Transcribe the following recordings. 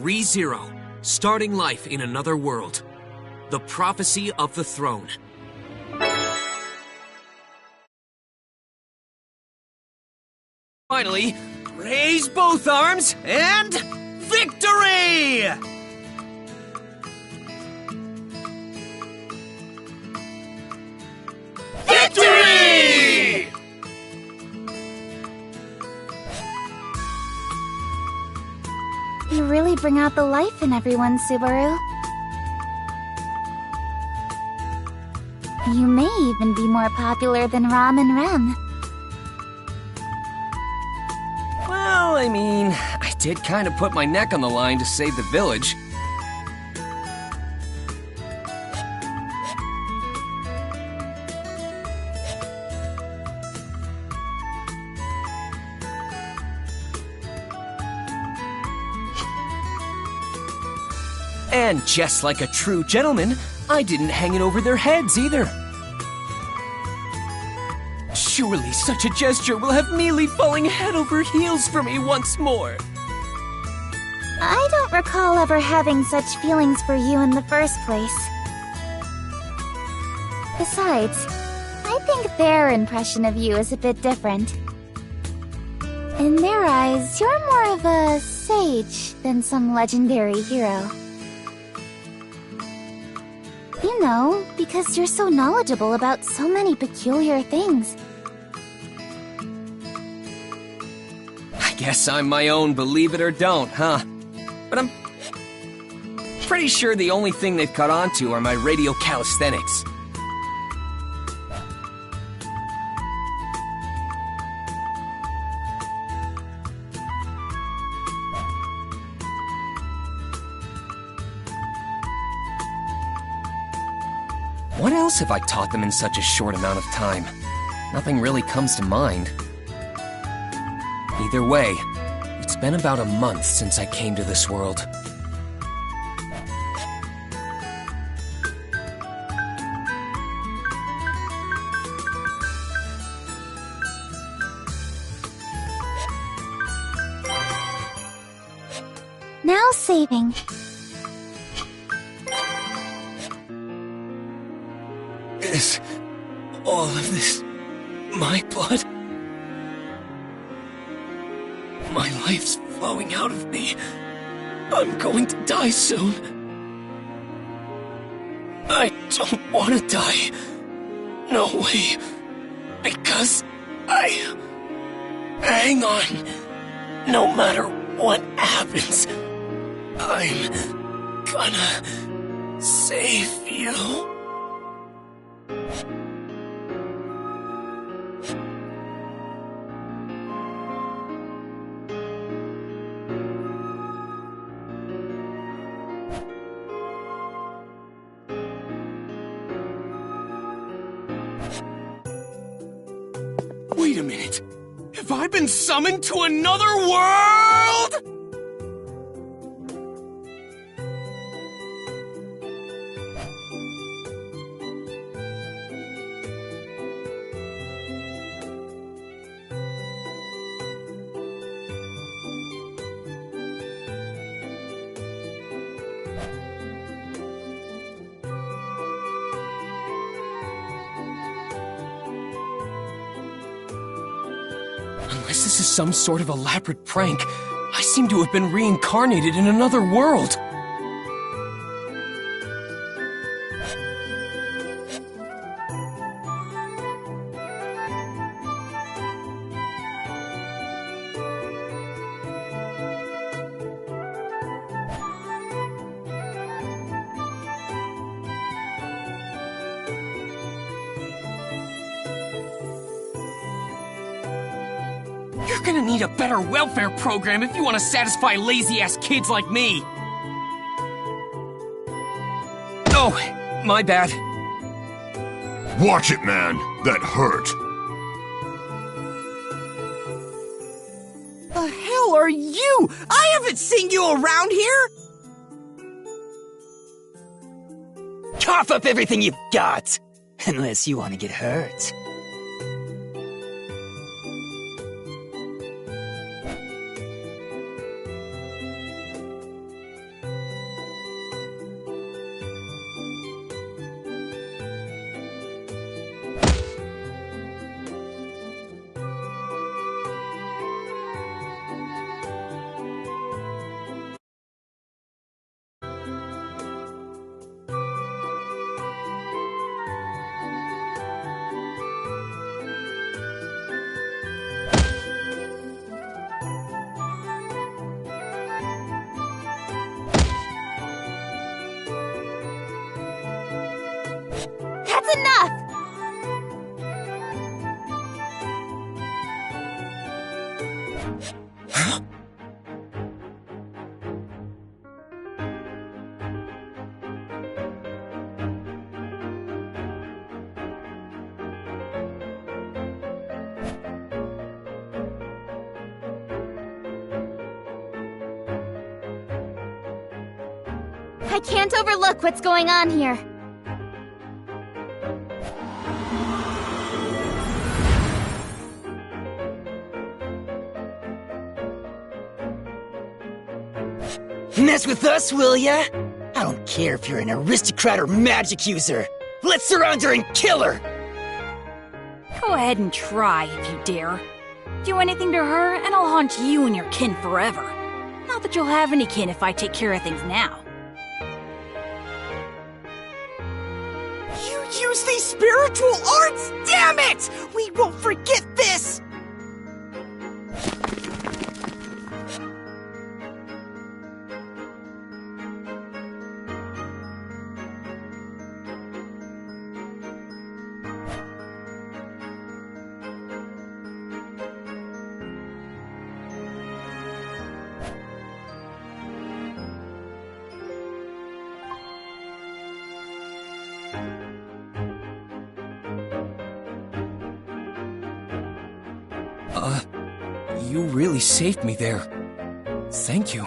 ReZero, starting life in another world. The prophecy of the throne. Finally, raise both arms and victory! Victory! You really bring out the life in everyone, Subaru. You may even be more popular than Ram and Rem. Well, I mean, I did kind of put my neck on the line to save the village. And just like a true gentleman, I didn't hang it over their heads either. Surely such a gesture will have Mealy falling head over heels for me once more. I don't recall ever having such feelings for you in the first place. Besides, I think their impression of you is a bit different. In their eyes, you're more of a sage than some legendary hero. You know, because you're so knowledgeable about so many peculiar things. I guess I'm my own believe it or don't, huh? But I'm pretty sure the only thing they've caught on to are my radio calisthenics. What else have I taught them in such a short amount of time? Nothing really comes to mind. Either way, it's been about a month since I came to this world. Now saving. Is all of this my blood? My life's flowing out of me. I'm going to die soon. I don't want to die. No way. Because hang on. No matter what happens, I'm gonna save you. Wait a minute. Have I been summoned to another world? Unless this is some sort of elaborate prank, I seem to have been reincarnated in another world. You're gonna need a better welfare program if you want to satisfy lazy-ass kids like me. Oh, my bad. Watch it, man. That hurt. The hell are you? I haven't seen you around here! Cough up everything you've got! Unless you want to get hurt. enough! I can't overlook what's going on here. Mess with us, will ya? I don't care if you're an aristocrat or magic user. Let's surround her and kill her! Go ahead and try if you dare. Do anything to her, and I'll haunt you and your kin forever. Not that you'll have any kin if I take care of things now. You use these spiritual arts? Damn it! We won't forget this! You really saved me there. Thank you.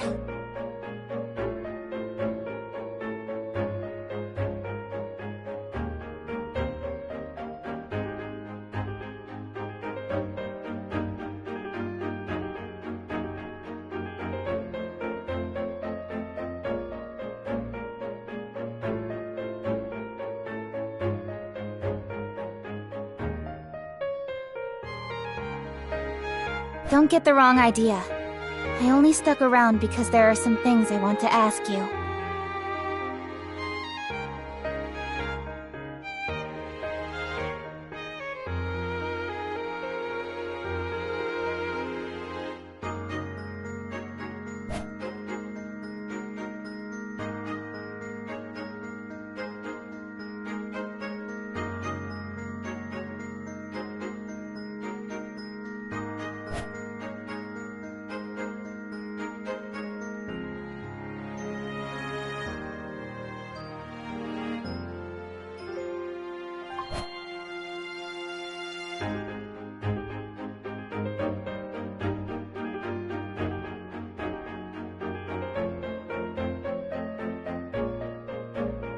Don't get the wrong idea. I only stuck around because there are some things I want to ask you.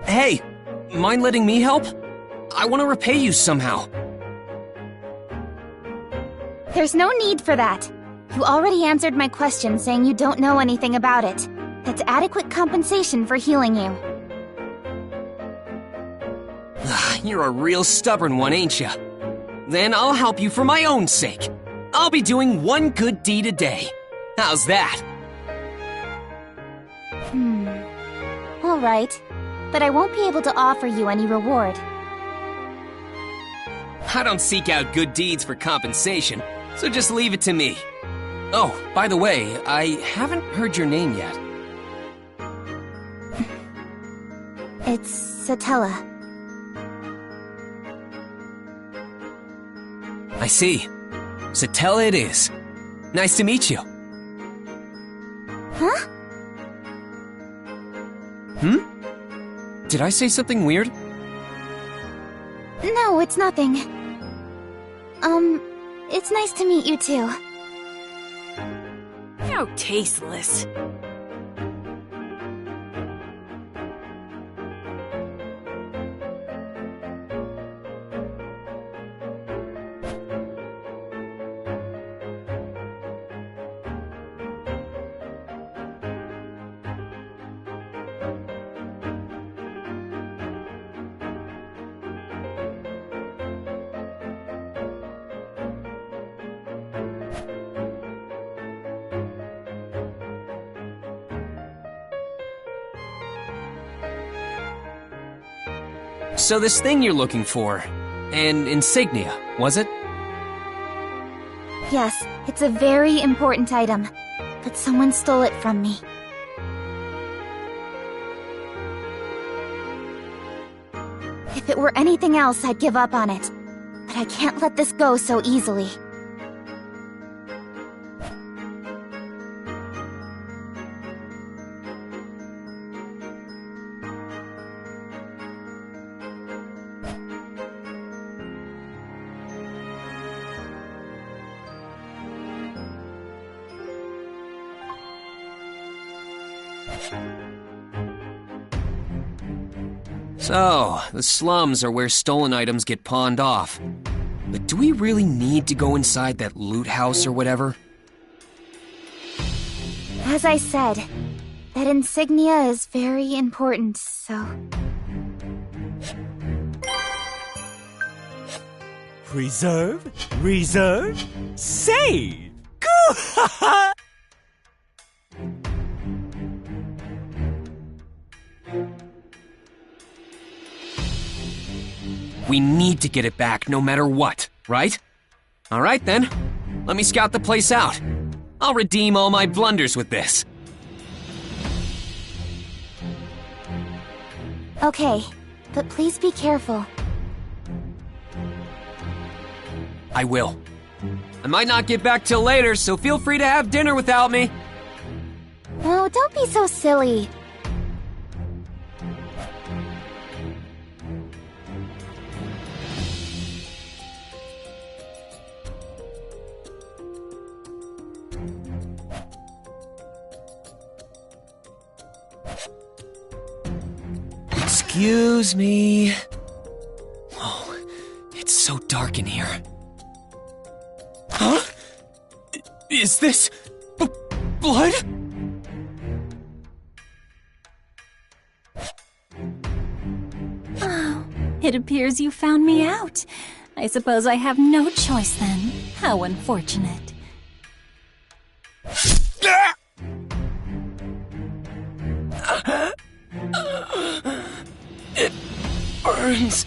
Hey, mind letting me help? I want to repay you somehow. There's no need for that. You already answered my question saying you don't know anything about it. That's adequate compensation for healing you. You're a real stubborn one, ain't ya? Then I'll help you for my own sake. I'll be doing one good deed a day. How's that? All right. But I won't be able to offer you any reward. I don't seek out good deeds for compensation, so just leave it to me. Oh, by the way, I haven't heard your name yet. It's Satella. I see. Satella it is. Nice to meet you. Huh? Did I say something weird? No, it's nothing. It's nice to meet you too. How tasteless. So this thing you're looking for, an insignia, was it? Yes, it's a very important item, but someone stole it from me. If If it were anything else, I'd give up on it. But I can't let this go so easily. So, the slums are where stolen items get pawned off. But do we really need to go inside that loot house or whatever? As I said, that insignia is very important, so... Reserve, save! Goo! We need to get it back no matter what, right? Alright then, let me scout the place out. I'll redeem all my blunders with this. Okay, but please be careful. I will. I might not get back till later, so feel free to have dinner without me. Oh, don't be so silly. Excuse me. Oh, it's so dark in here. Huh? Is this blood? Oh, it appears you found me out. I suppose I have no choice then. How unfortunate. It burns.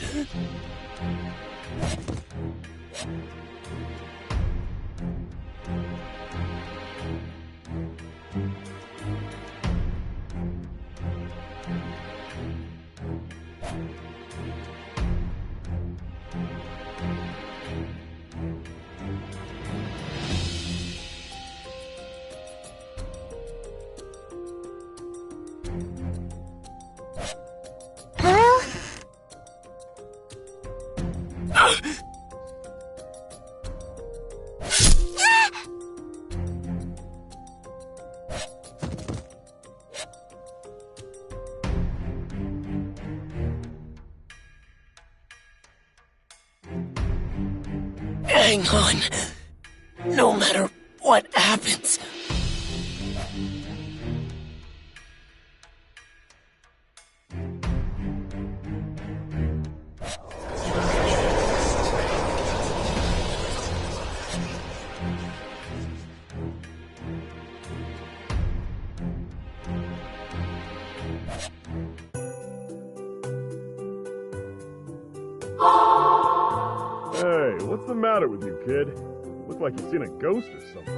Hang on. No matter what happens. Hey, what's the matter with you, kid? Look like you've seen a ghost or something.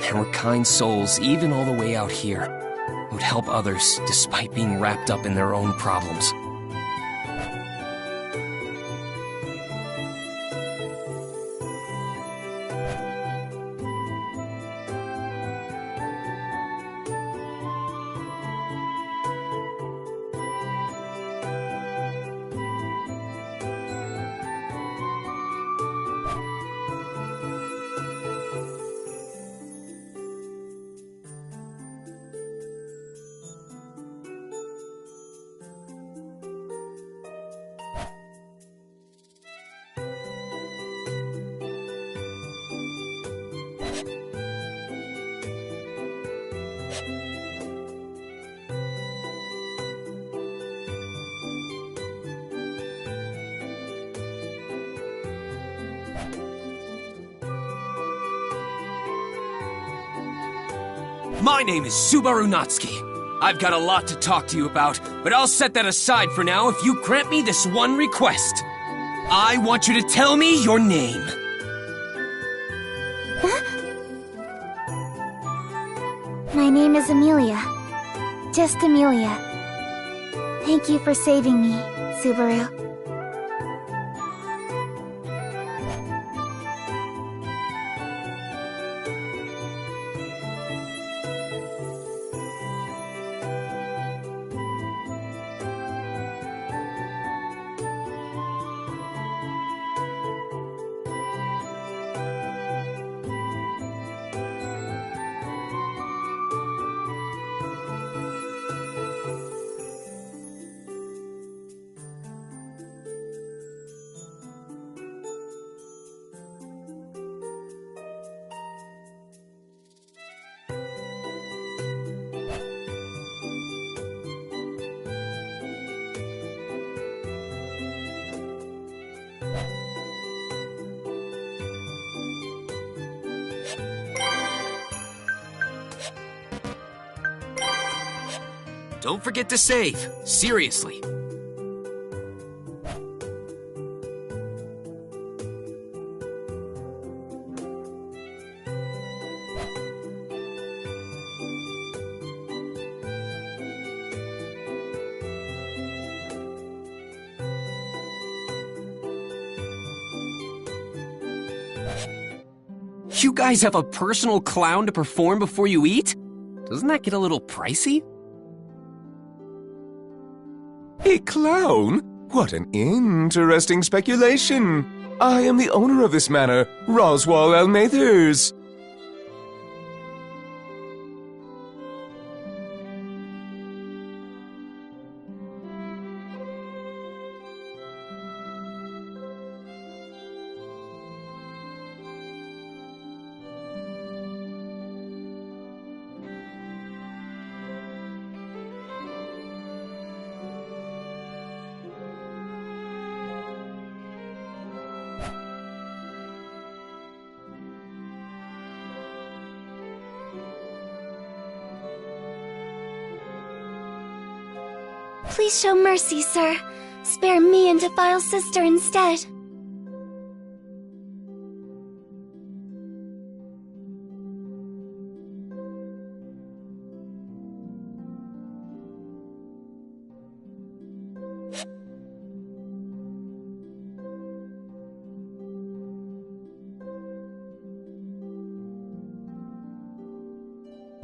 There were kind souls even all the way out here who'd help others despite being wrapped up in their own problems. My name is Subaru Natsuki. I've got a lot to talk to you about, but I'll set that aside for now if you grant me this one request. I want you to tell me your name. My name is Amelia. Just Amelia. Thank you for saving me, Subaru. Don't forget to save. Seriously. You guys have a personal clown to perform before you eat? Doesn't that get a little pricey? A clown? What an interesting speculation. I am the owner of this manor, Roswell Elmathers. Please show mercy, sir. Spare me and Defile's sister instead.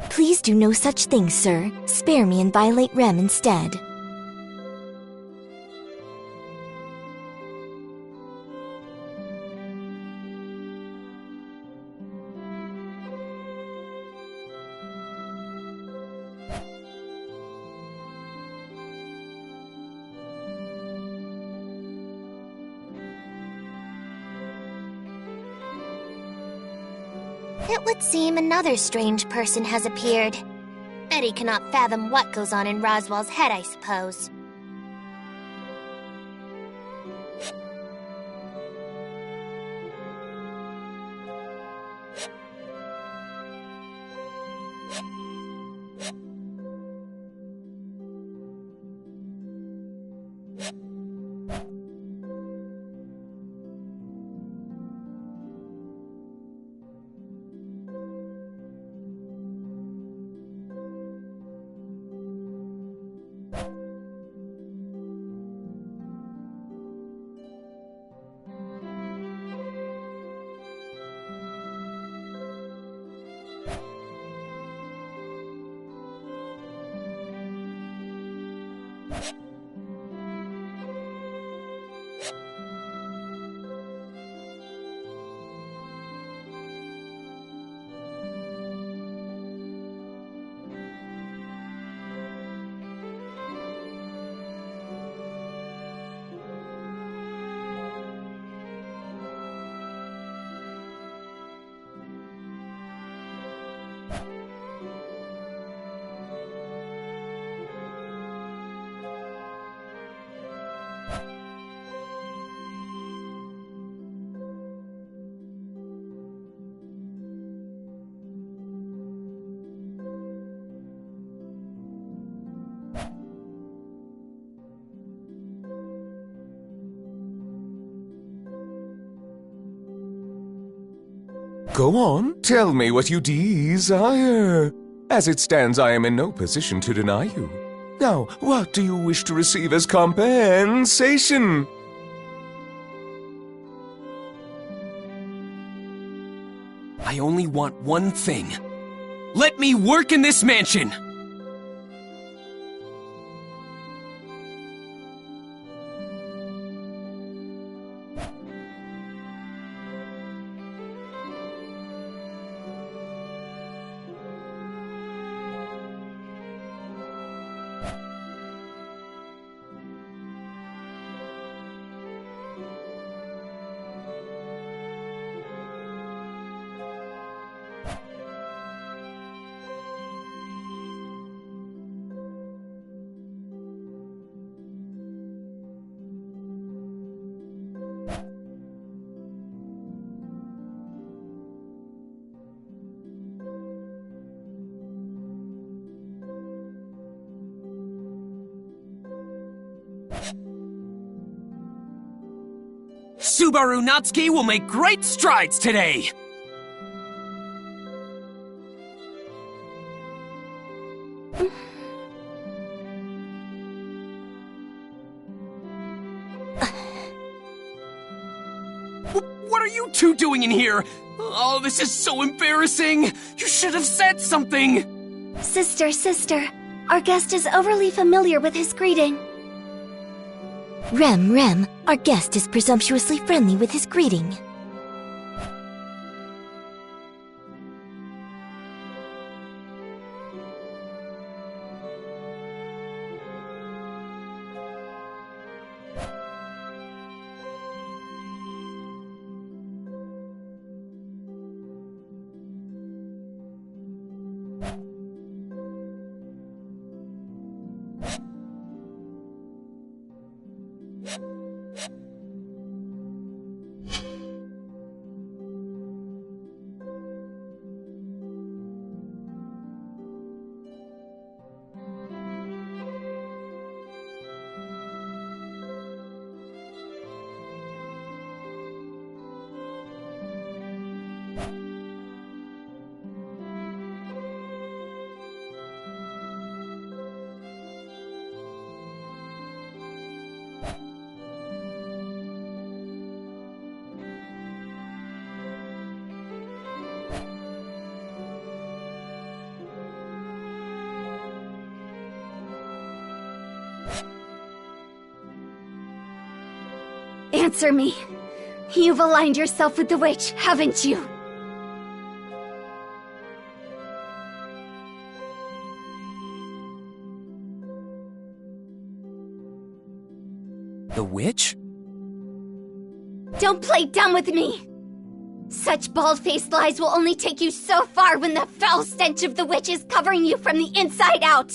Please do no such thing, sir. Spare me and violate Rem instead. It would seem another strange person has appeared. Betty cannot fathom what goes on in Roswell's head, I suppose. Go on, tell me what you desire. As it stands, I am in no position to deny you. Now, what do you wish to receive as compensation? I only want one thing. Let me work in this mansion! Subaru Natsuki will make great strides today! What are you two doing in here? Oh, this is so embarrassing! You should have said something! Sister, our guest is overly familiar with his greeting. Rem, our guest is presumptuously friendly with his greeting. Answer me. You've aligned yourself with the witch, haven't you? The witch? Don't play dumb with me! Such bald-faced lies will only take you so far when the foul stench of the witch is covering you from the inside out!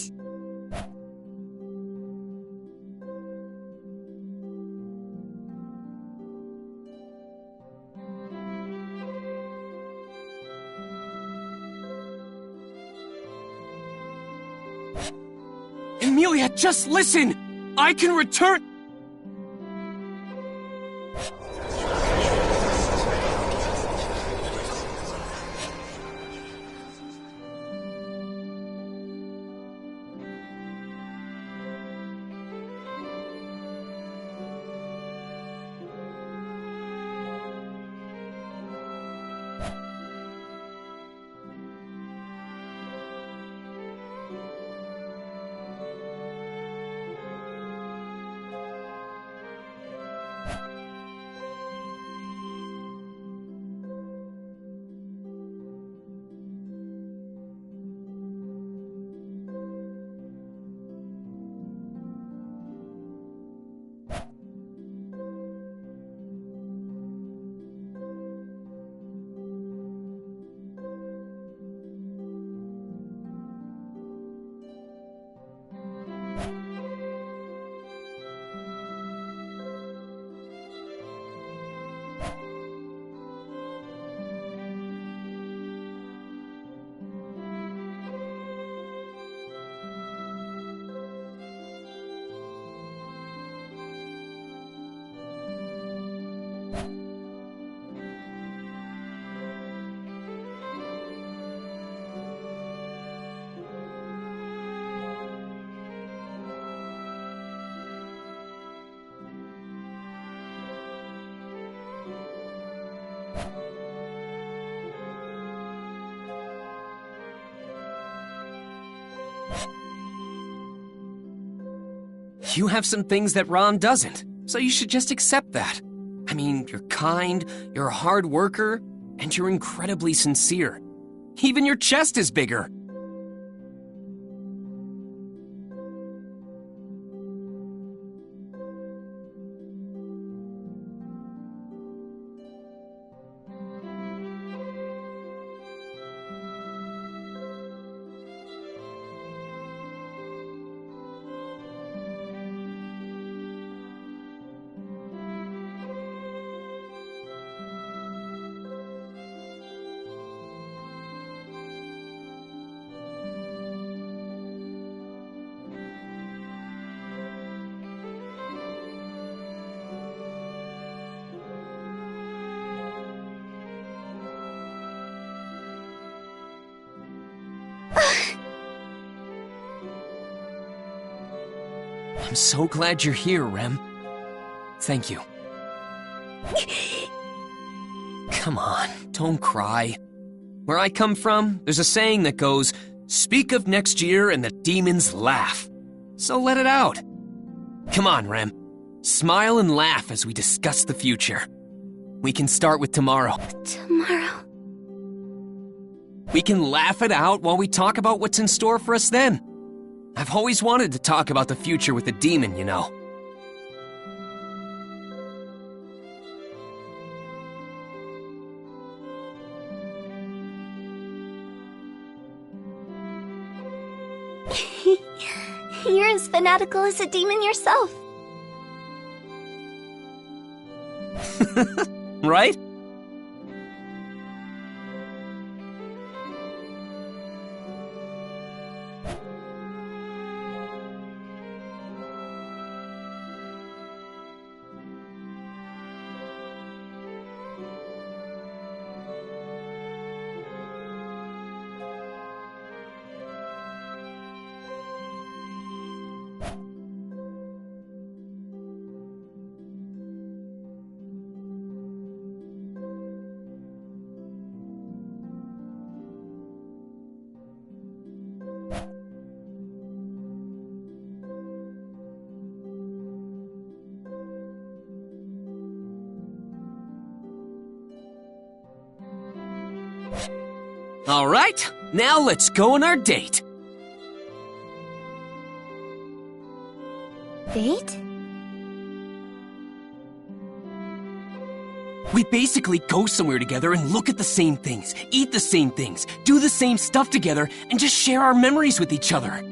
Emilia, just listen! I can return— You have some things that Ron doesn't, so you should just accept that. I mean, you're kind, you're a hard worker, and you're incredibly sincere. Even your chest is bigger. I'm so glad you're here, Rem. Thank you. Come on, don't cry. Where I come from, there's a saying that goes, "Speak of next year and the demons laugh." So let it out. Come on, Rem. Smile and laugh as we discuss the future. We can start with tomorrow. Tomorrow? We can laugh it out while we talk about what's in store for us then. I've always wanted to talk about the future with a demon, you know. You're as fanatical as a demon yourself. Right? All right, now let's go on our date. Date? We basically go somewhere together and look at the same things, eat the same things, do the same stuff together, and just share our memories with each other.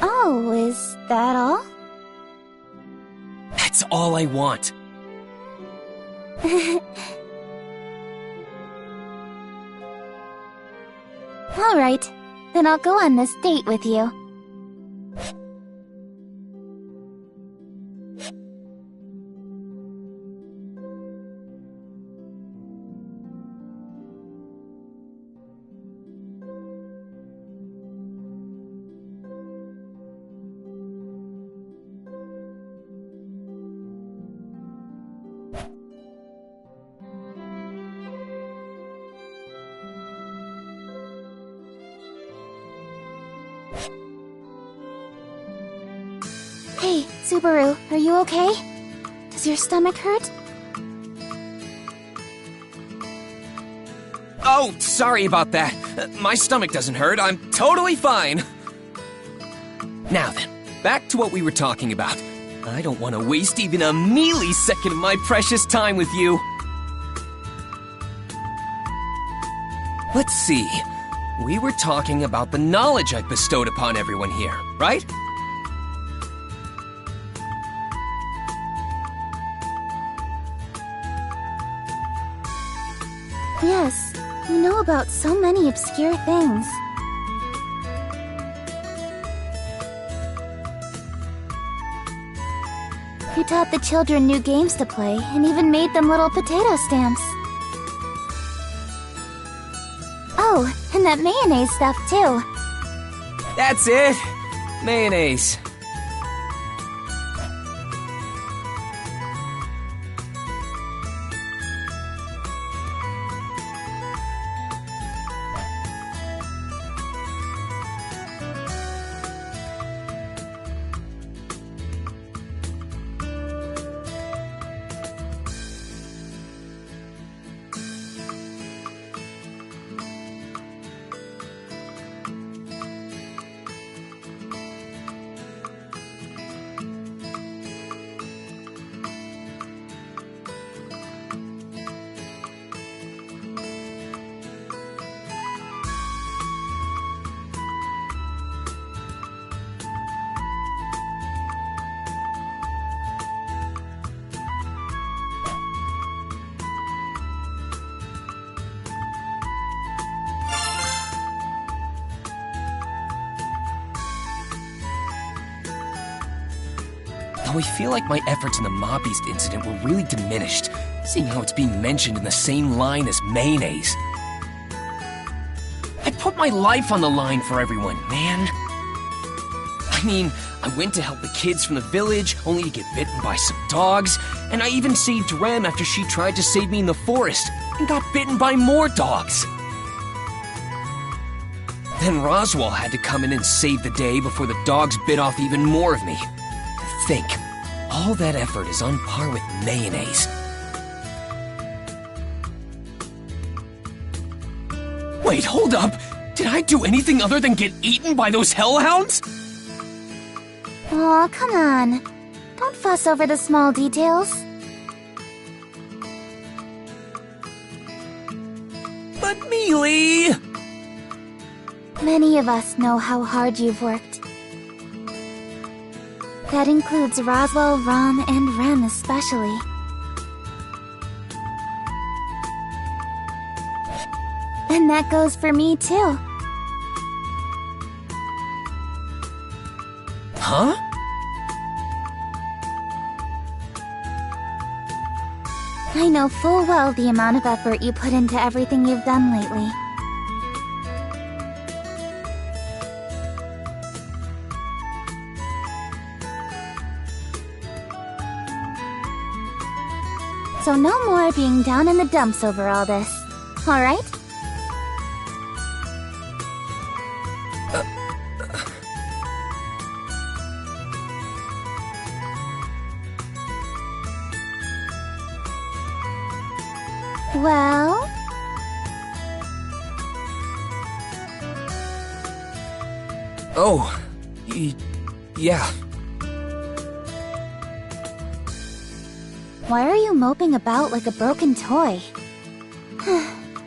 Oh, is that all? That's all I want. All right, then I'll go on this date with you. Hey, Subaru, are you okay? Does your stomach hurt? Oh, sorry about that. My stomach doesn't hurt. I'm totally fine. Now then, back to what we were talking about. I don't want to waste even a millisecond of my precious time with you. Let's see. We were talking about the knowledge I've bestowed upon everyone here, right? Yes, you know about so many obscure things. You taught the children new games to play and even made them little potato stamps. Oh, and that mayonnaise stuff too. That's it. Mayonnaise. Though I feel like my efforts in the Mob Beast incident were really diminished, seeing how it's being mentioned in the same line as mayonnaise. I put my life on the line for everyone, man. I mean, I went to help the kids from the village, only to get bitten by some dogs, and I even saved Rem after she tried to save me in the forest, and got bitten by more dogs. Then Roswell had to come in and save the day before the dogs bit off even more of me. To think, all that effort is on par with mayonnaise. Wait, hold up! Did I do anything other than get eaten by those hellhounds? Aw, come on. Don't fuss over the small details. But Mealy! Many of us know how hard you've worked. That includes Roswell, Rom, and Rem especially. And that goes for me too. Huh? I know full well the amount of effort you put into everything you've done lately. So no more being down in the dumps over all this, alright? Well... Oh, yeah. Why are you moping about like a broken toy?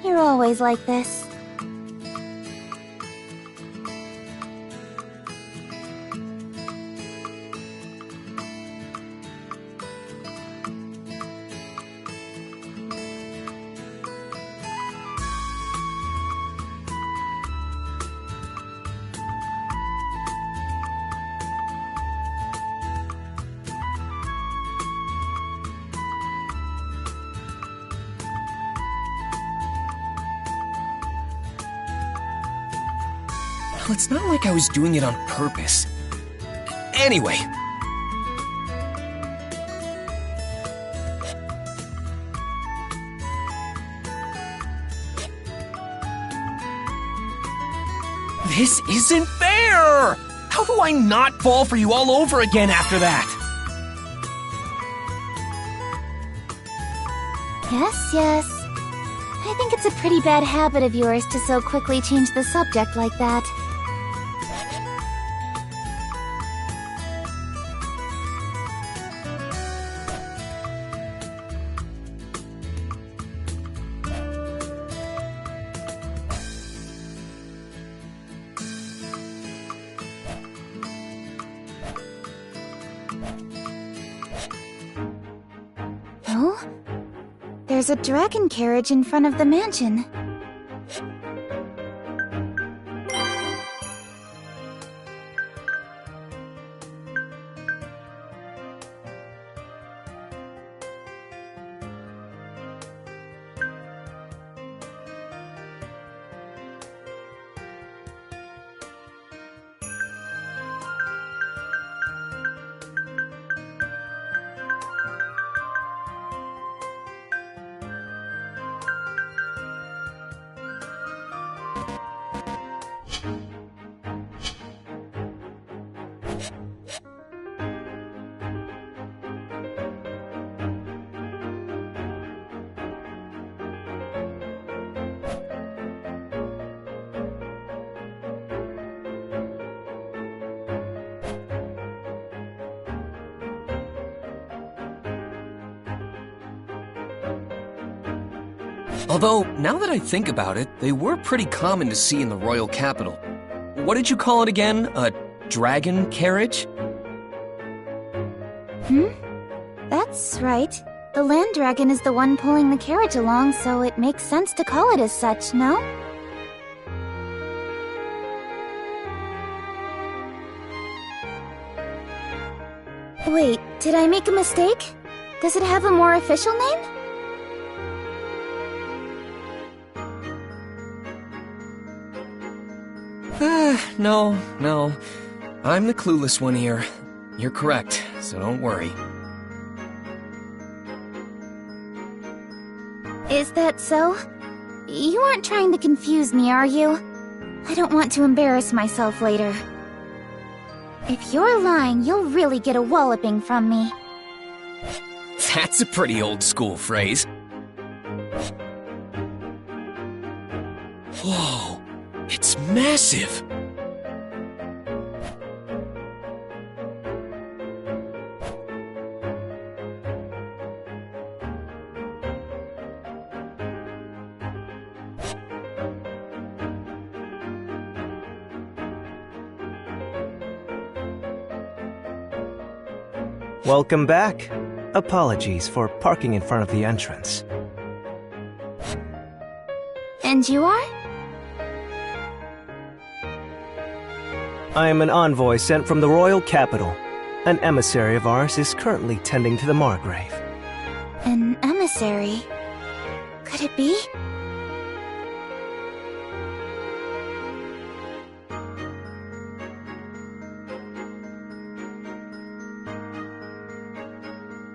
You're always like this. Well, it's not like I was doing it on purpose. Anyway. This isn't fair! How do I not fall for you all over again after that? Yes. I think it's a pretty bad habit of yours to so quickly change the subject like that. Oh? There's a dragon carriage in front of the mansion. Although, now that I think about it, they were pretty common to see in the royal capital. What did you call it again? A dragon carriage? That's right. The land dragon is the one pulling the carriage along, so it makes sense to call it as such, no? Wait, did I make a mistake? Does it have a more official name? No. I'm the clueless one here. You're correct, so don't worry. Is that so? You aren't trying to confuse me, are you? I don't want to embarrass myself later. If you're lying, you'll really get a walloping from me. That's a pretty old school phrase. Whoa, it's massive! Welcome back. Apologies for parking in front of the entrance. And you are? I am an envoy sent from the royal capital. An emissary of ours is currently tending to the Margrave. An emissary? Could it be?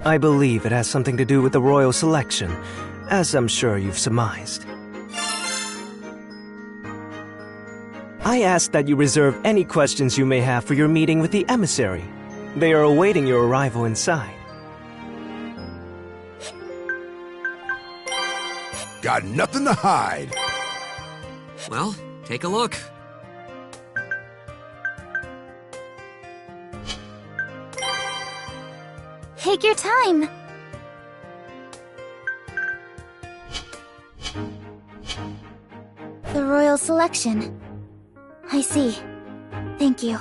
I believe it has something to do with the royal selection, as I'm sure you've surmised. I ask that you reserve any questions you may have for your meeting with the emissary. They are awaiting your arrival inside. Got nothing to hide. Well, take a look. Take your time. The royal selection. I see. Thank you.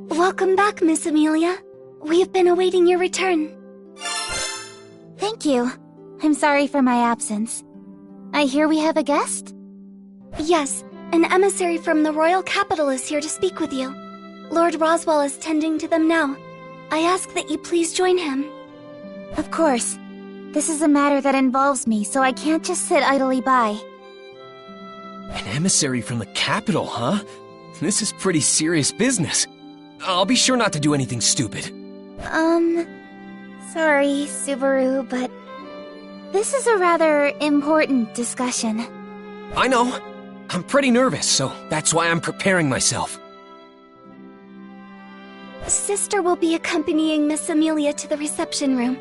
Welcome back, Miss Amelia. We've been awaiting your return. Thank you. I'm sorry for my absence. I hear we have a guest? Yes, an emissary from the royal capital is here to speak with you. Lord Roswell is tending to them now. I ask that you please join him. Of course. This is a matter that involves me, so I can't just sit idly by. An emissary from the capital, huh? This is pretty serious business. I'll be sure not to do anything stupid. Sorry, Subaru, but this is a rather important discussion. I know. I'm pretty nervous, so that's why I'm preparing myself. Sister will be accompanying Miss Amelia to the reception room.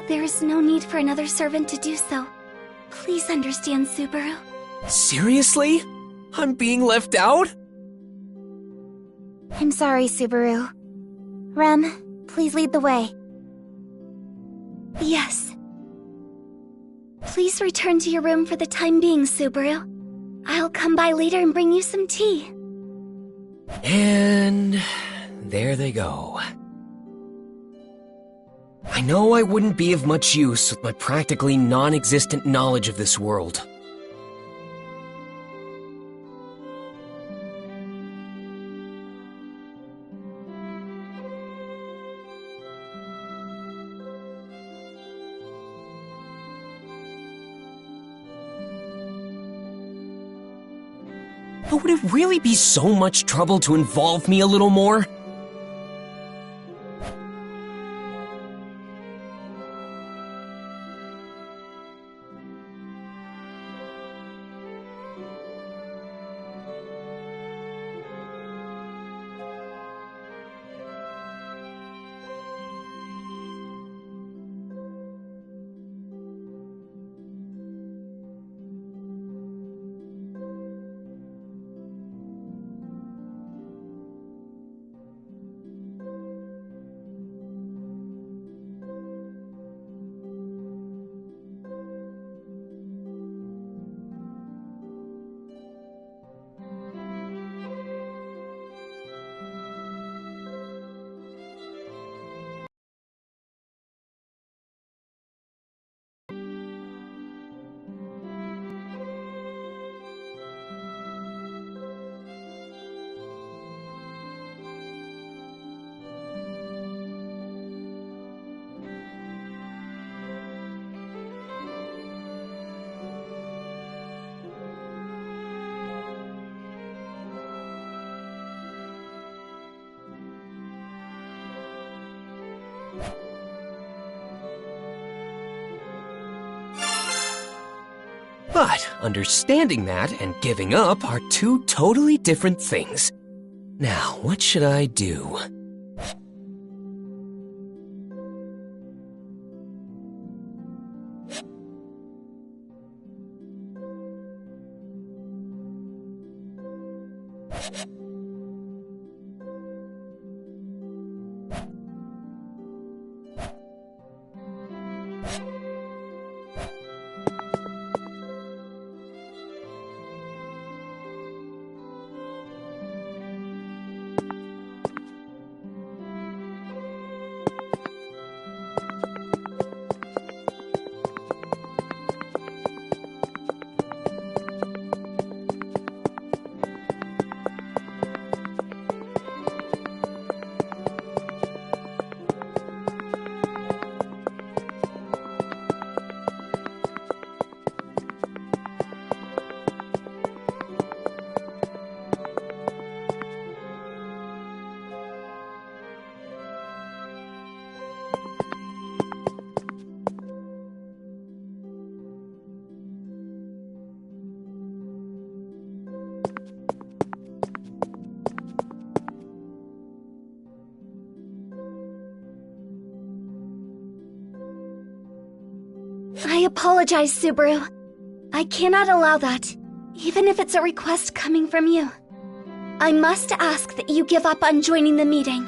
There is no need for another servant to do so. Please understand, Subaru. Seriously? I'm being left out? I'm sorry, Subaru. Rem, please lead the way. Yes. Please return to your room for the time being, Subaru. I'll come by later and bring you some tea. And there they go. I know I wouldn't be of much use with my practically non-existent knowledge of this world. But would it really be so much trouble to involve me a little more? But understanding that and giving up are two totally different things. Now, what should I do? I apologize, Subaru. I cannot allow that, even if it's a request coming from you. I must ask that you give up on joining the meeting.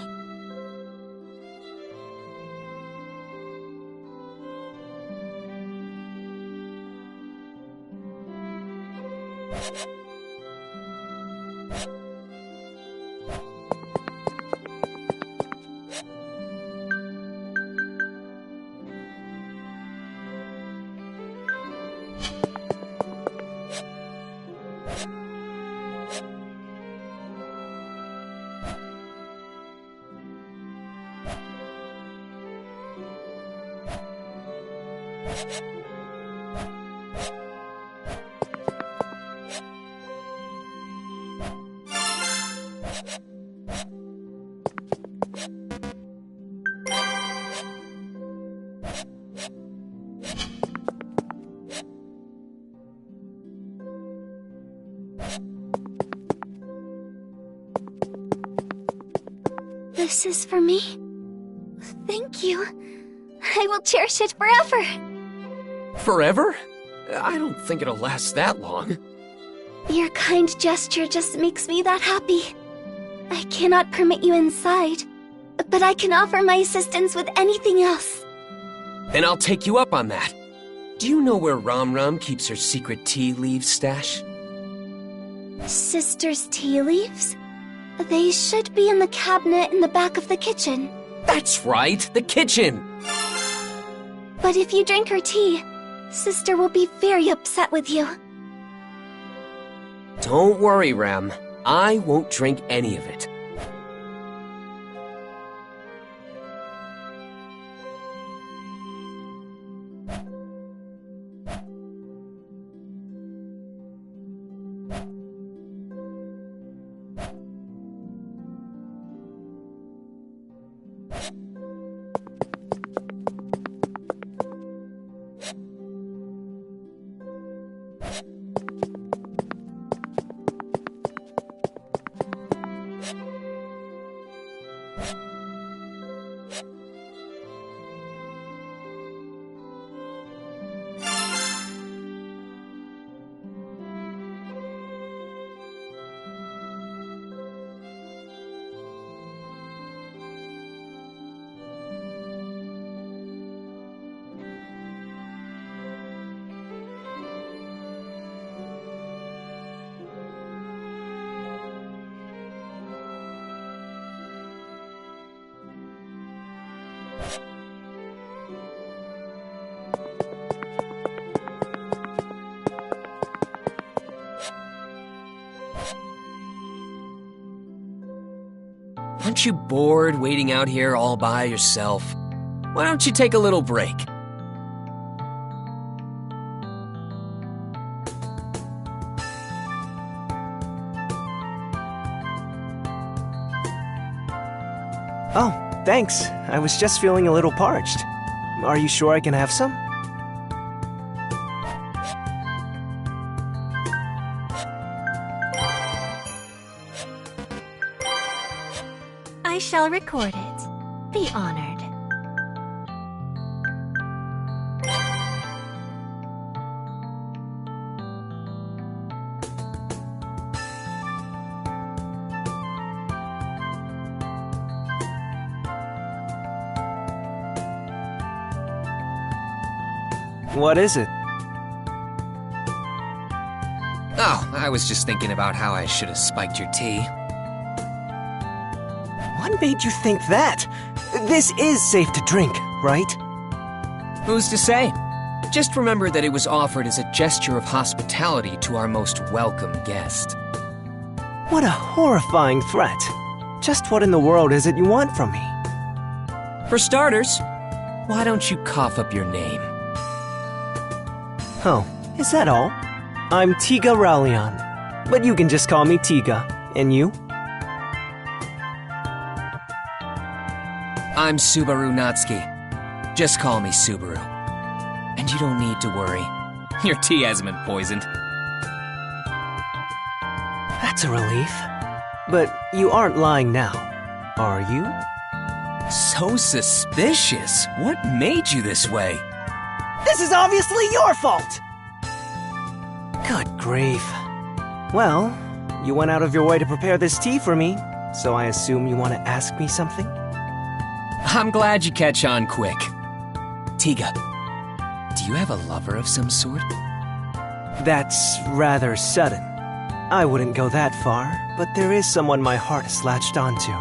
This is for me? Thank you. I will cherish it forever. Forever? I don't think it'll last that long. Your kind gesture just makes me that happy. I cannot permit you inside, but I can offer my assistance with anything else. Then I'll take you up on that. Do you know where Rom Rom keeps her secret tea leaves stash? Sister's tea leaves? They should be in the cabinet in the back of the kitchen. That's right, the kitchen! But if you drink her tea, Sister will be very upset with you. Don't worry, Rem. I won't drink any of it. Aren't you bored waiting out here all by yourself? Why don't you take a little break? Oh, Thanks. I was just feeling a little parched. Are you sure I can have some? I shall record it. Be honored. What is it? Oh, I was just thinking about how I should have spiked your tea. What made you think that? This is safe to drink, right? Who's to say? Just remember that it was offered as a gesture of hospitality to our most welcome guest. What a horrifying threat. Just what in the world is it you want from me? For starters, why don't you cough up your name? Oh, is that all? I'm Tiga Raulian, but you can just call me Tiga. And you? I'm Subaru Natsuki. Just call me Subaru. And you don't need to worry. Your tea hasn't been poisoned. That's a relief. But you aren't lying now, are you? So suspicious. What made you this way? This is obviously your fault! Good grief. Well, you went out of your way to prepare this tea for me, so I assume you want to ask me something? I'm glad you catch on quick. Tiga, do you have a lover of some sort? That's rather sudden. I wouldn't go that far, but there is someone my heart is latched onto.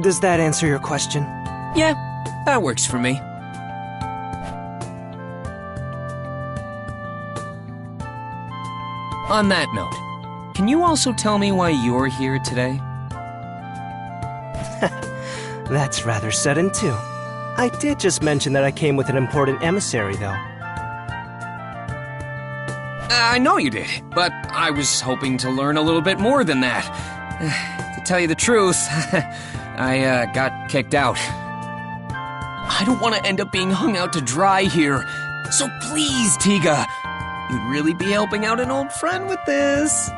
Does that answer your question? Yeah, that works for me. On that note, can you also tell me why you're here today? That's rather sudden, too. I did just mention that I came with an important emissary, though. I know you did, but I was hoping to learn a little bit more than that. To tell you the truth, I got kicked out. I don't want to end up being hung out to dry here, so please, Tiga, you'd really be helping out an old friend with this.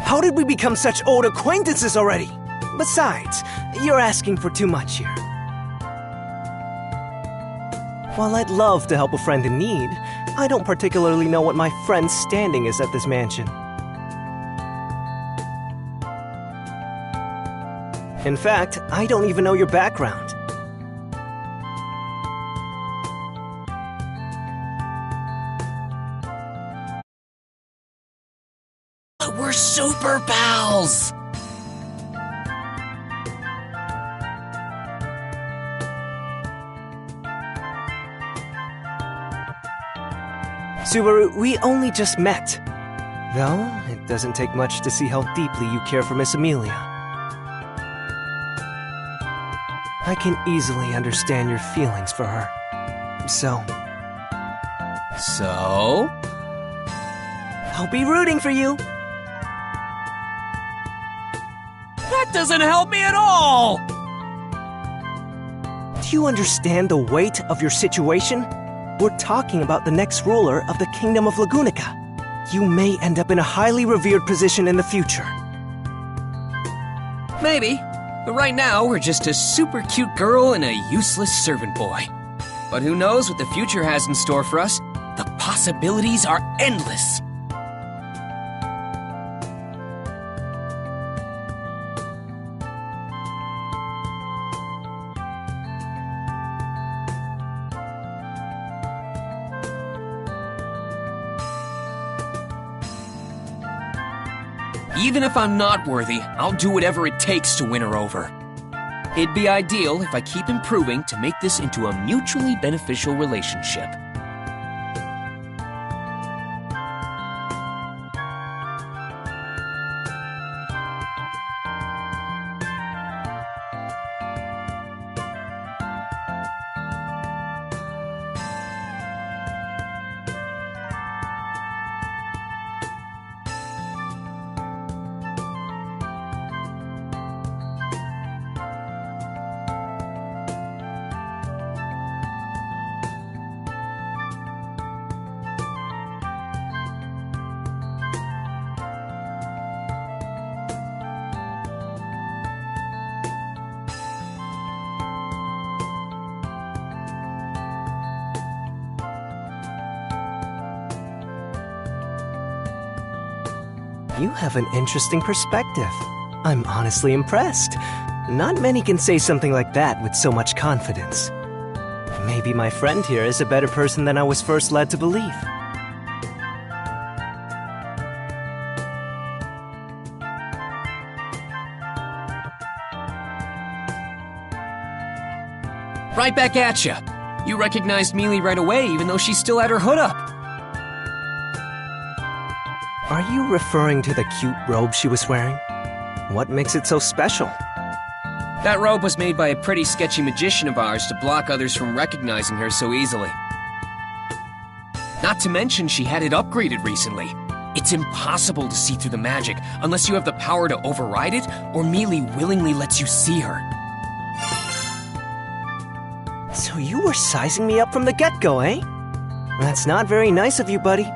How did we become such old acquaintances already? Besides, you're asking for too much here. While I'd love to help a friend in need, I don't particularly know what my friend's standing is at this mansion. In fact, I don't even know your background. We're super pals! Subaru, we only just met. Though, it doesn't take much to see how deeply you care for Miss Amelia. I can easily understand your feelings for her. So? I'll be rooting for you! That doesn't help me at all! Do you understand the weight of your situation? We're talking about the next ruler of the Kingdom of Lagunica. You may end up in a highly revered position in the future. Maybe. But right now, we're just a super cute girl and a useless servant boy. But who knows what the future has in store for us? The possibilities are endless. Even if I'm not worthy, I'll do whatever it takes to win her over. It'd be ideal if I keep improving to make this into a mutually beneficial relationship. You have an interesting perspective. I'm honestly impressed. Not many can say something like that with so much confidence. Maybe my friend here is a better person than I was first led to believe. Right back at ya. You recognized Mealy right away, even though she still had her hood up. Are you referring to the cute robe she was wearing? What makes it so special? That robe was made by a pretty sketchy magician of ours to block others from recognizing her so easily. Not to mention she had it upgraded recently. It's impossible to see through the magic unless you have the power to override it or Mealy willingly lets you see her. So you were sizing me up from the get-go, eh? That's not very nice of you, buddy.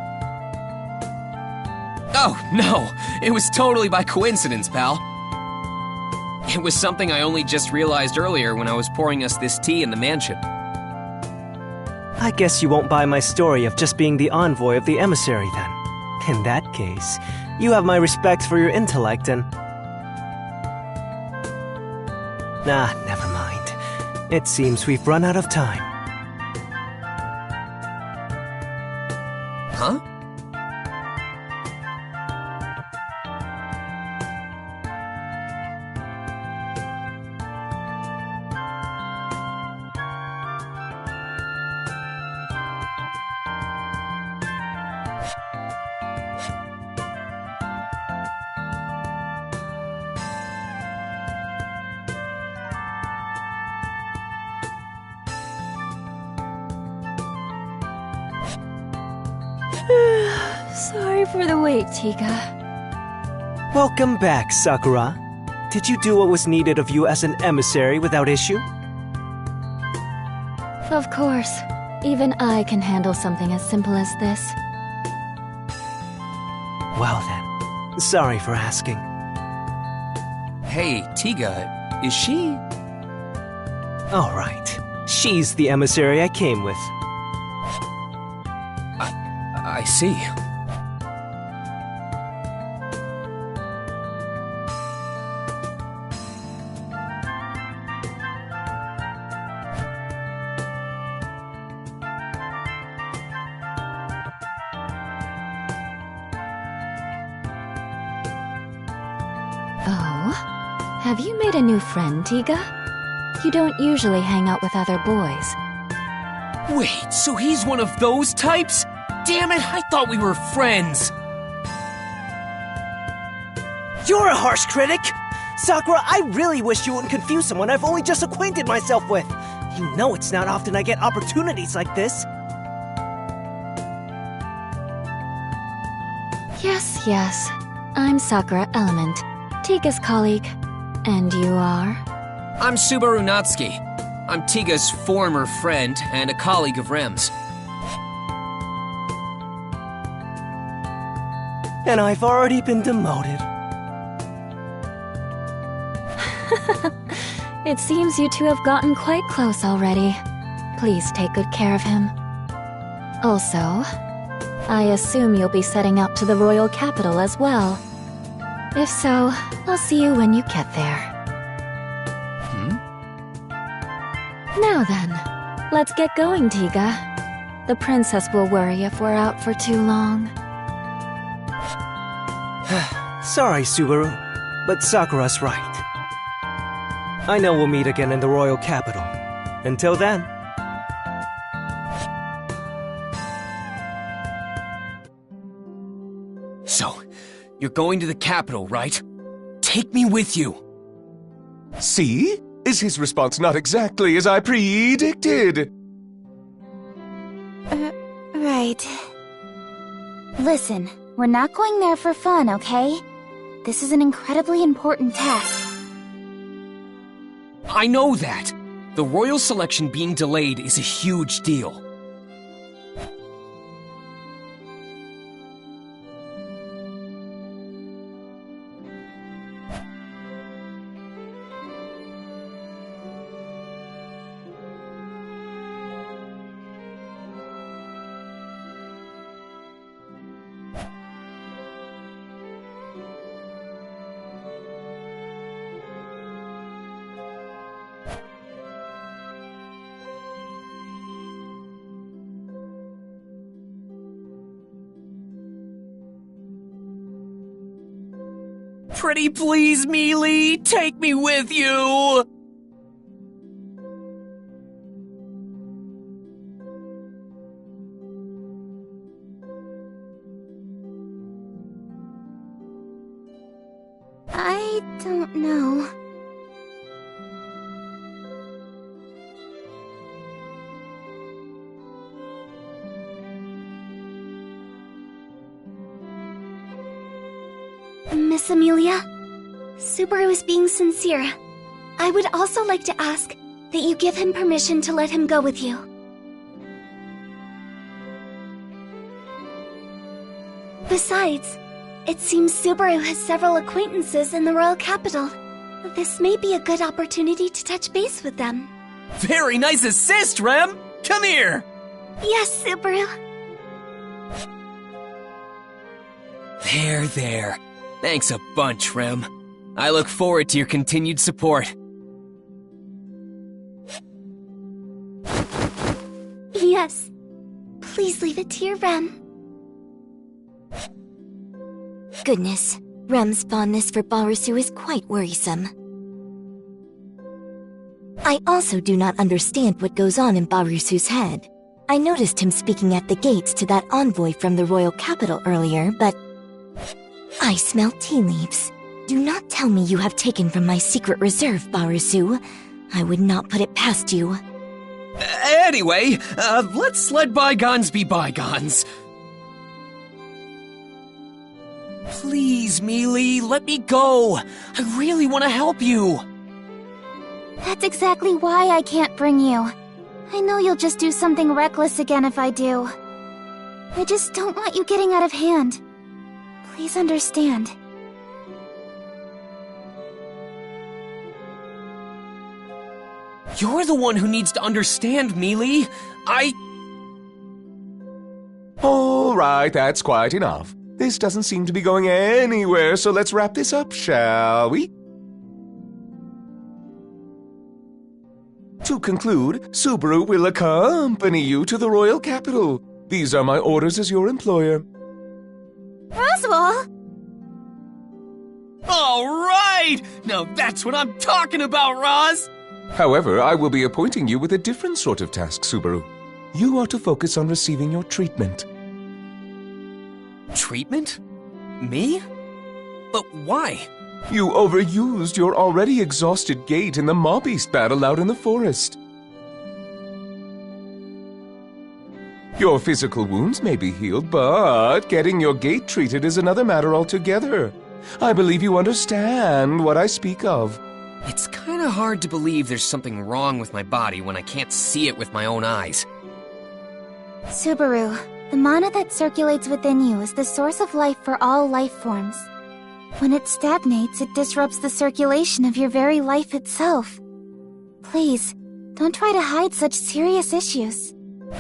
Oh, no. It was totally by coincidence, pal. It was something I only just realized earlier when I was pouring us this tea in the mansion. I guess you won't buy my story of just being the envoy of the emissary, then. In that case, you have my respect for your intellect and... Nah, never mind. It seems we've run out of time. Huh? Sorry for the wait, Tiga. Welcome back, Sakura. Did you do what was needed of you as an emissary without issue? Of course. Even I can handle something as simple as this. Well then, sorry for asking. Hey, Tiga, is she... All right. She's the emissary I came with. I see. Oh? Have you made a new friend, Tiga? You don't usually hang out with other boys. Wait, so he's one of those types? Damn it, I thought we were friends. You're a harsh critic! Sakura, I really wish you wouldn't confuse someone I've only just acquainted myself with. You know it's not often I get opportunities like this. Yes. I'm Sakura Element, Tiga's colleague. And you are? I'm Subaru Natsuki. I'm Tiga's former friend and a colleague of Rem's. And I've already been demoted. It seems you two have gotten quite close already. Please take good care of him. Also, I assume you'll be setting out to the royal capital as well. If so, I'll see you when you get there. Now then, let's get going, Tiga. The princess will worry if we're out for too long. Sorry, Subaru, but Sakura's right. I know we'll meet again in the royal capital. Until then... So, you're going to the capital, right? Take me with you. See? Is his response not exactly as I predicted? Right. Listen, we're not going there for fun, okay? This is an incredibly important test. I know that. The royal selection being delayed is a huge deal. Pretty please, Mealy, take me with you! I don't know. Miss Amelia, Subaru is being sincere. I would also like to ask that you give him permission to let him go with you. Besides, it seems Subaru has several acquaintances in the royal capital. This may be a good opportunity to touch base with them. Very nice assist, Rem! Come here! Yes, Subaru. There. Thanks a bunch, Rem. I look forward to your continued support. Yes. Please leave it to your Rem. Goodness, Rem's fondness for Barusu is quite worrisome. I also do not understand what goes on in Barusu's head. I noticed him speaking at the gates to that envoy from the royal capital earlier, but... I smell tea leaves. Do not tell me you have taken from my secret reserve, Barusu. I would not put it past you. Anyway, let's let bygones be bygones. Please, Mealy, let me go. I really want to help you. That's exactly why I can't bring you. I know you'll just do something reckless again if I do. I just don't want you getting out of hand. Please understand. You're the one who needs to understand, Mealy. All right, that's quite enough. This doesn't seem to be going anywhere, so let's wrap this up, shall we? To conclude, Subaru will accompany you to the royal capital. These are my orders as your employer. Roswell! All right! Now that's what I'm talking about, Roz! However, I will be appointing you with a different sort of task, Subaru. You are to focus on receiving your treatment. Treatment? Me? But why? You overused your already exhausted gait in the mob beast battle out in the forest. Your physical wounds may be healed, but getting your gait treated is another matter altogether. I believe you understand what I speak of. It's kinda hard to believe there's something wrong with my body when I can't see it with my own eyes. Subaru, the mana that circulates within you is the source of life for all life forms. When it stagnates, it disrupts the circulation of your very life itself. Please, don't try to hide such serious issues.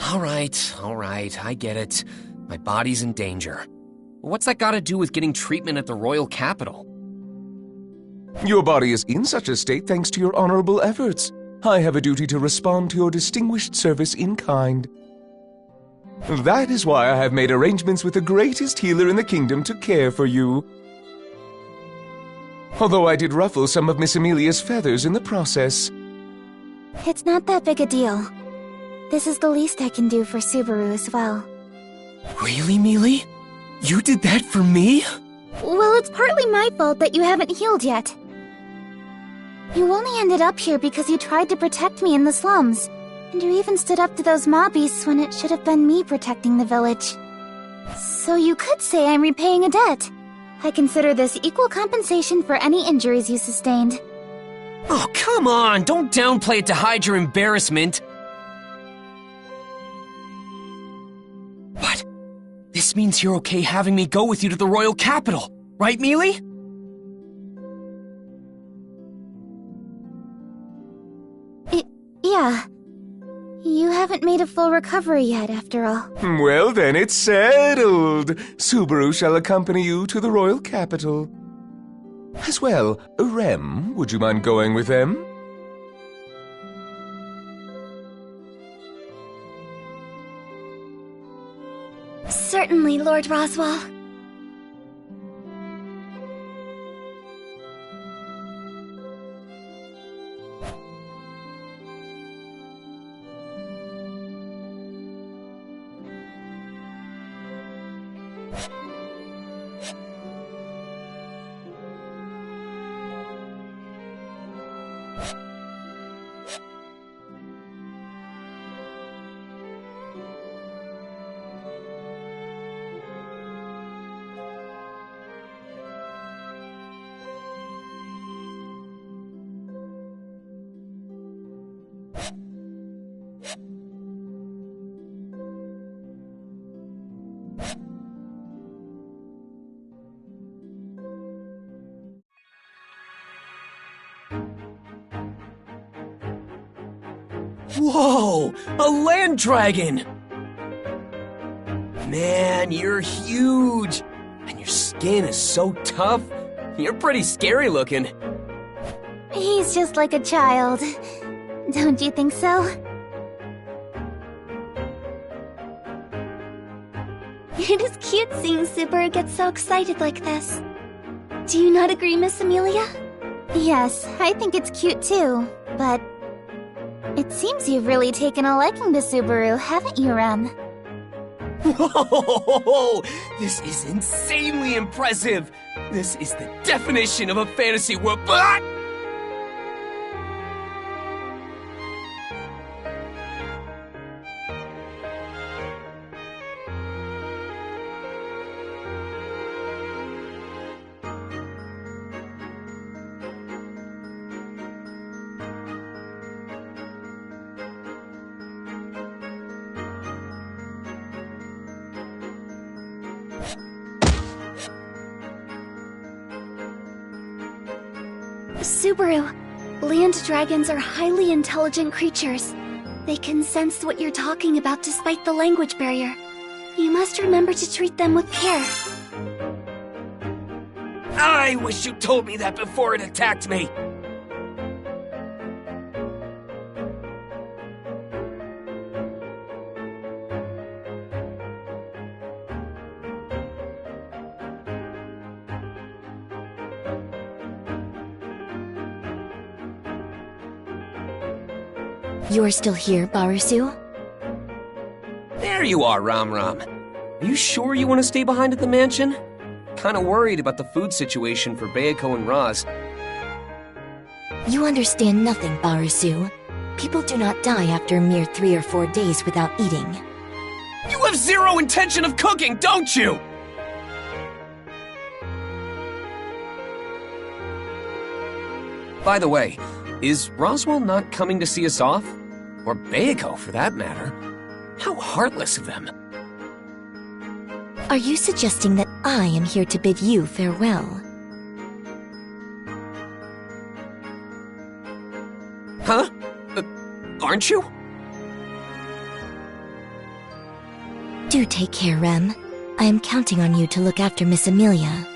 All right, I get it. My body's in danger. What's that gotta do with getting treatment at the royal capital? Your body is in such a state thanks to your honorable efforts. I have a duty to respond to your distinguished service in kind. That is why I have made arrangements with the greatest healer in the kingdom to care for you. Although I did ruffle some of Miss Amelia's feathers in the process. It's not that big a deal. This is the least I can do for Subaru as well. Really, Mealy? You did that for me? Well, it's partly my fault that you haven't healed yet. You only ended up here because you tried to protect me in the slums. And you even stood up to those mob beasts when it should have been me protecting the village. So you could say I'm repaying a debt. I consider this equal compensation for any injuries you sustained. Oh, come on! Don't downplay it to hide your embarrassment! But this means you're okay having me go with you to the royal capital, right, Mealy? Yeah. You haven't made a full recovery yet, after all. Well then, it's settled. Subaru shall accompany you to the royal capital. As well, Rem, would you mind going with them? Certainly, Lord Roswell. Whoa! A land dragon! Man, you're huge! And your skin is so tough. You're pretty scary looking. He's just like a child. Don't you think so? It is cute seeing Subaru get so excited like this. Do you not agree, Miss Amelia? Yes, I think it's cute too, but... It seems you've really taken a liking to Subaru, haven't you, Rem? Whoa! This is insanely impressive! This is the definition of a fantasy world. Ah! Subaru, land dragons are highly intelligent creatures. They can sense what you're talking about despite the language barrier. You must remember to treat them with care. I wish you told me that before it attacked me! You're still here, Barusu? There you are, Ram Ram. Are you sure you want to stay behind at the mansion? Kinda worried about the food situation for Bayako and Roz. You understand nothing, Barusu. People do not die after a mere 3 or 4 days without eating. You have zero intention of cooking, don't you? By the way, is Roswell not coming to see us off? Or Bayako, for that matter. How heartless of them. Are you suggesting that I am here to bid you farewell? Huh? Aren't you? Do take care, Rem. I am counting on you to look after Miss Amelia.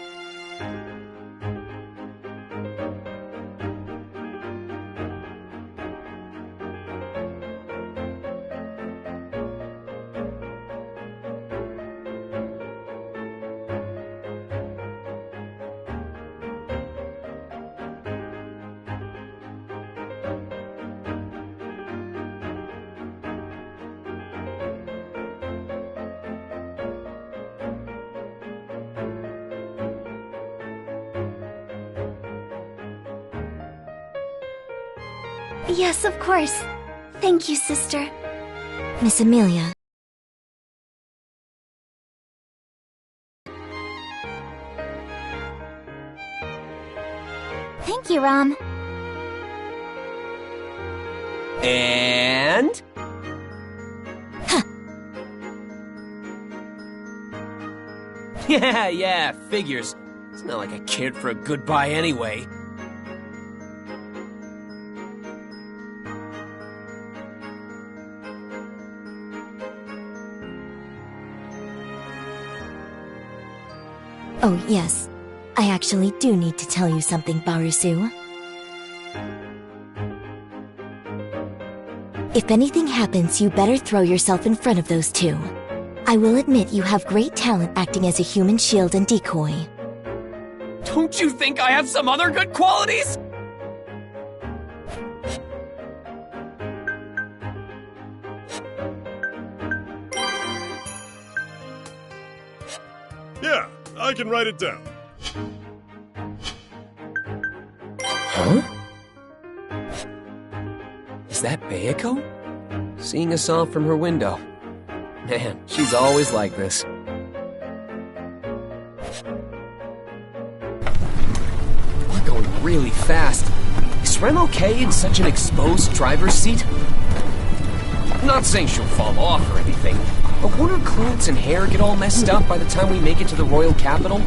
Yes, of course. Thank you, sister. Miss Amelia. Thank you, Ram. And... Yeah, figures. It's not like I cared for a goodbye anyway. Oh, yes. I actually do need to tell you something, Barusu. If anything happens, you better throw yourself in front of those two. I will admit you have great talent acting as a human shield and decoy. Don't you think I have some other good qualities? Yeah, I can write it down. Huh? that Bayako? Seeing us off from her window. Man, she's always like this. We're going really fast. Is Rem okay in such an exposed driver's seat? Not saying she'll fall off or anything, but won't her clothes and hair get all messed up by the time we make it to the royal capital?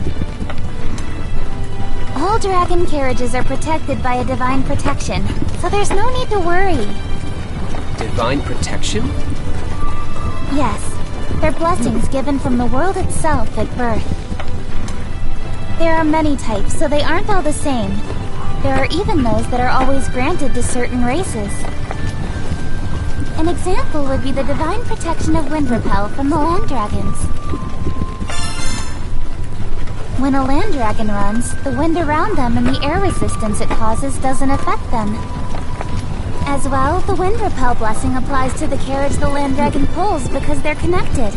All dragon carriages are protected by a divine protection, so there's no need to worry. Divine protection? Yes, they're blessings given from the world itself at birth. There are many types, so they aren't all the same. There are even those that are always granted to certain races. An example would be the divine protection of wind repel from the land dragons. When a land dragon runs, the wind around them and the air resistance it causes doesn't affect them. As well, the wind repel blessing applies to the carriage the land dragon pulls because they're connected.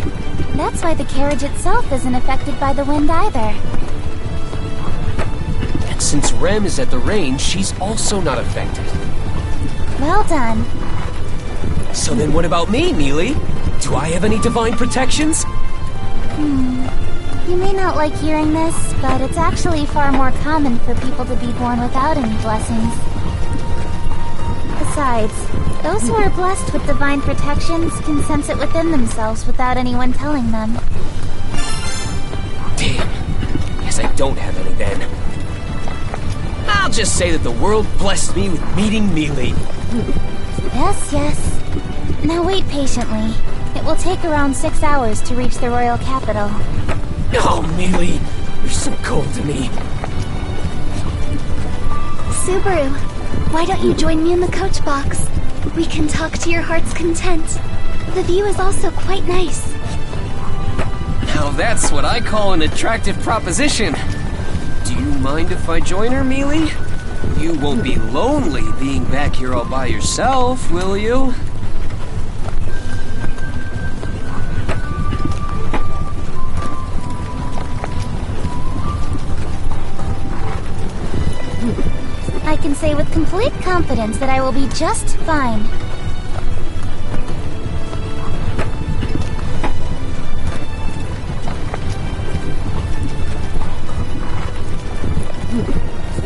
That's why the carriage itself isn't affected by the wind either. And since Rem is at the range, she's also not affected. Well done. So then what about me, Mealy? Do I have any divine protections? You may not like hearing this, but it's actually far more common for people to be born without any blessings. Besides, those who are blessed with divine protections can sense it within themselves without anyone telling them. Damn. Guess I don't have any then. I'll just say that the world blessed me with meeting Mealy. Yes, yes. Now wait patiently. It will take around 6 hours to reach the royal capital. Oh, Mealy, you're so cold to me. Subaru, why don't you join me in the coach box? We can talk to your heart's content. The view is also quite nice. Now that's what I call an attractive proposition. Do you mind if I join her, Mealy? You won't be lonely being back here all by yourself, will you? I can say with complete confidence that I will be just fine.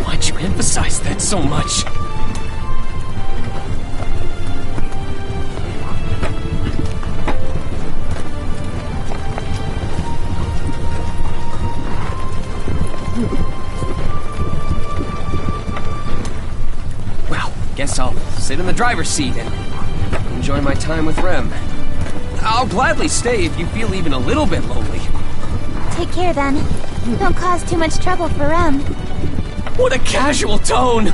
Why'd you emphasize that so much? Guess I'll sit in the driver's seat and enjoy my time with Rem. I'll gladly stay if you feel even a little bit lonely. Take care then. Don't cause too much trouble for Rem. What a casual tone!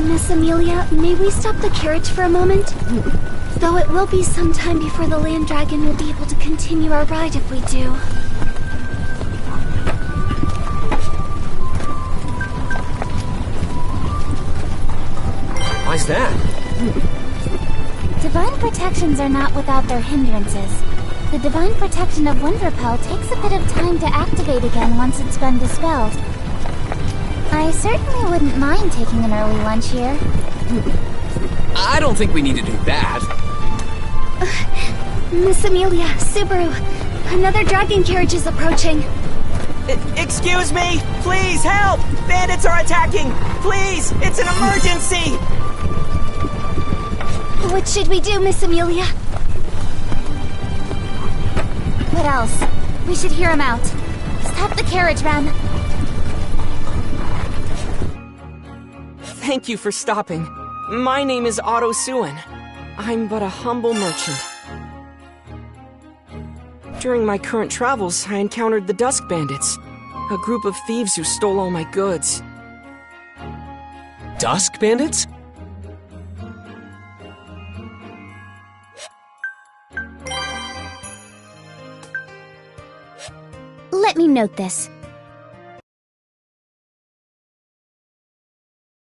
Miss Amelia, may we stop the carriage for a moment? Though it will be some time before the land dragon will be able to continue our ride if we do. Why's that? Divine protections are not without their hindrances. The divine protection of wind repel takes a bit of time to activate again once it's been dispelled. I certainly wouldn't mind taking an early lunch here. I don't think we need to do that. Miss Amelia, Subaru, another dragon carriage is approaching. Excuse me! Please, help! Bandits are attacking! Please, it's an emergency! What should we do, Miss Amelia? What else? We should hear him out. Stop the carriage, Rem. Thank you for stopping. My name is Otto Suin. I'm but a humble merchant. During my current travels, I encountered the Dusk Bandits, a group of thieves who stole all my goods. Dusk Bandits? Let me note this.